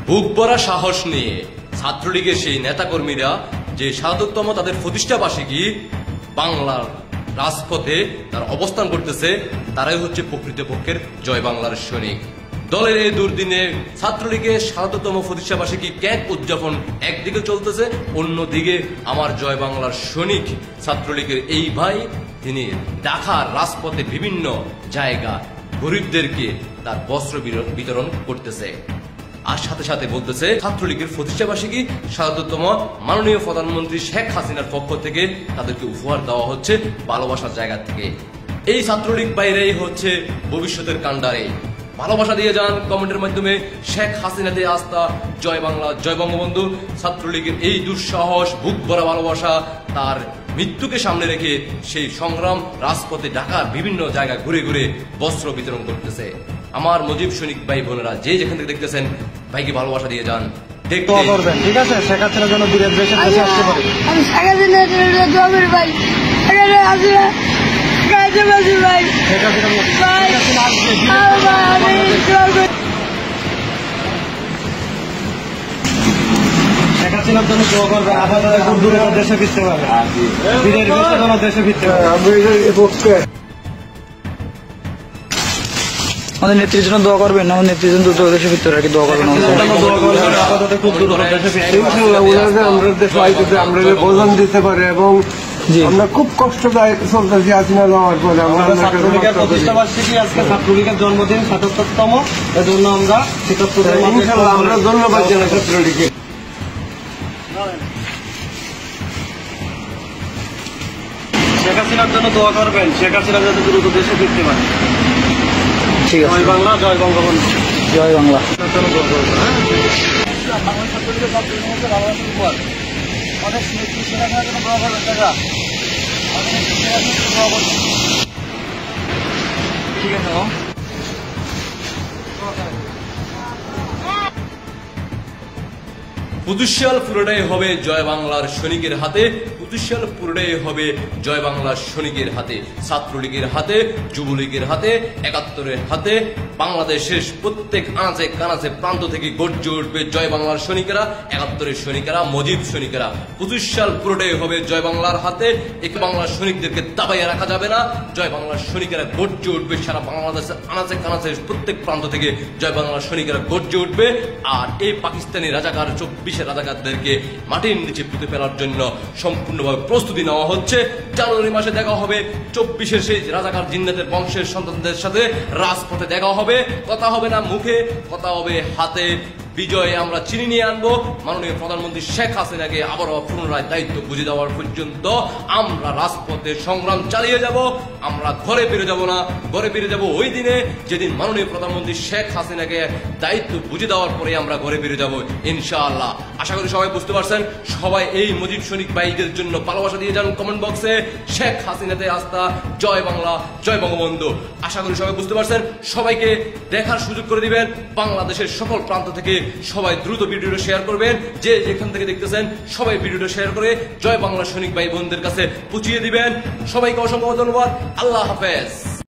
বুক ভরা সাহস নিয়ে ছাত্রলীগের সেই নেতাকর্মীরা যে শাহাদততম তাদের প্রতিষ্ঠাবার্ষিকী বাংলার রাজপথে তার অবস্থান করতেছে, তারাই হচ্ছে প্রকৃতপক্ষের জয় বাংলার সৈনিক। দলের এই দুর্দিনে ছাত্রলীগের শাহাদততম প্রতিষ্ঠাবার্ষিকী ক্যাম্প উদযাপন একদিকে চলতেছে, অন্যদিকে আমার জয় বাংলার সৈনিক ছাত্রলীগের এই ভাই তিনি ঢাকার রাজপথে বিভিন্ন জায়গা গরিবদেরকে তার বস্ত্র বিতরণ করতেছে। আর সাথে সাথে বলতেছে ছাত্রলীগের প্রতিষ্ঠাবার্ষিকী শাহাদততম মাননীয় প্রধানমন্ত্রী শেখ হাসিনার পক্ষ থেকে তাদেরকে উপহার দেওয়া হচ্ছে ভালোবাসার জায়গা থেকে। এই ছাত্রলীগ বাইরেই হচ্ছে ভবিষ্যতের কাণ্ডারে। ভালোবাসা দিয়ে যান কমেন্টের মাধ্যমে। শেখ হাসিনাতে আস্থা, জয় বাংলা, জয় বঙ্গবন্ধু। ছাত্রলীগের এই দুঃসাহস, বুক ভরা ভালোবাসা, তার মৃত্যুকে সামনে রেখে সেই সংগ্রাম রাজপথে ঢাকার বিভিন্ন জায়গায় ঘুরে ঘুরে বস্ত্র বিতরণ করতেছে। আমার মুজিব সৈনিক ভাই বোনেরা যে যেখান থেকে দেখতেছেন, ভাইকে ভালোবাসা দিয়ে যান। ঠিক আছে, শেখ হাসিনার জন্য দূরের দেশে আসতে পারে। আমি শেখ হাসিনার ভাই, শেখ হাসিনার জন্য দোয়া করবেন, আপনারা খুব দূরে দেশে ফিরতে পারবে, বীরের বেশে দেশে ফিরতে পারবে। আমাদের নেত্রীর জন্য দোয়া করবেন, আমাদের নেত্রীর জন্য দ্রুত দেশে ফিরতে আর কি দোয়া করবেন। খুব দ্রুত দেশে ফিরতে আমরা বোঝান দিতে পারে এবং আমরা খুব কষ্টদায়ক চলতেছি হাসিনা যাওয়ার পরে। ছাত্রলীগের প্রতিষ্ঠাবার্ষিকী আজকে, ছাত্রলীগের জন্মদিন ৭৭তম, এজন্য আমরা আমরা ধন্যবাদ জানাই ছাত্রলীগকে। শেখ হাসিনার জন্য দোয়া করবেন, শেখ হাসিনা যাতে দ্রুত দেশে ফিরতে পারে। ঠিক আছে, জয় বাংলা, জয় বঙ্গবন্ধু, জয় বাংলা। ঠিক আছে। পুতুশাল পুরোটাই হবে জয় বাংলার সৈনিকের হাতে, পুতুশাল পুরোটাই হবে জয় বাংলার সৈনিকের হাতে, ছাত্রলীগের হাতে, যুবলীগের হাতে, ৭১-এর হাতে। বাংলাদেশের প্রত্যেক আনাচে কানাচে প্রান্ত থেকে গর্জে উঠবে জয় বাংলার সৈনিকেরা, ৭১-এর সৈনিকেরা, মুজিব সৈনিকেরা। পুতুশাল পুরোটাই হবে জয় বাংলার হাতে। একে বাংলার সৈনিকদেরকে দাবাইয়া রাখা যাবে না। জয় বাংলার সৈনিকেরা গর্জে উঠবে সারা বাংলাদেশের আনাচে কানাচে প্রত্যেক প্রান্ত থেকে জয় বাংলার সৈনিকেরা গর্জে উঠবে। আর এই পাকিস্তানি রাজাকার ২৪ রাজাকারদেরকে মাটির নিচে পুঁতে ফেলার জন্য সম্পূর্ণভাবে প্রস্তুতি নেওয়া হচ্ছে। জানুয়ারি মাসে দেখা হবে ২৪-এর সেই রাজাকার জিন্নাতের বংশের সন্তানদের সাথে রাজপথে দেখা হবে। কথা হবে না মুখে, কথা হবে হাতে। বিজয়ে আমরা চিনি নিয়ে আনবো। মাননীয় প্রধানমন্ত্রী শেখ হাসিনাকে আবারও পুনরায় দায়িত্ব বুঝে দেওয়ার পর্যন্ত আমরা রাজপথে সংগ্রাম চালিয়ে যাব। আমরা ঘরে ফিরে যাব না, ঘরে ফিরে যাব ওই দিনে যেদিন মাননীয় প্রধানমন্ত্রী শেখ হাসিনাকে দায়িত্ব বুঝে দেওয়ার পরে আমরা ঘরে ফিরে যাব ইনশাআল্লাহ। আশা করি সবাই বুঝতে পারছেন। সবাই এই মুজিব সৈনিক ভাইদের জন্য ভালোবাসা দিয়ে যান কমেন্ট বক্সে। শেখ হাসিনাতে আস্থা, জয় বাংলা, জয় বঙ্গবন্ধু। আশা করি সবাই বুঝতে পারছেন। সবাইকে দেখার সুযোগ করে দিবেন বাংলাদেশের সকল প্রান্ত থেকে। সবাই দ্রুত ভিডিওটা শেয়ার করবেন। যে যেখান থেকে দেখতেছেন সবাই ভিডিওটা শেয়ার করে জয় বাংলা সৈনিক ভাই বোনদের কাছে পৌঁছিয়ে দিবেন। সবাইকে অসংখ্য ধন্যবাদ। আল্লাহ হাফেজ।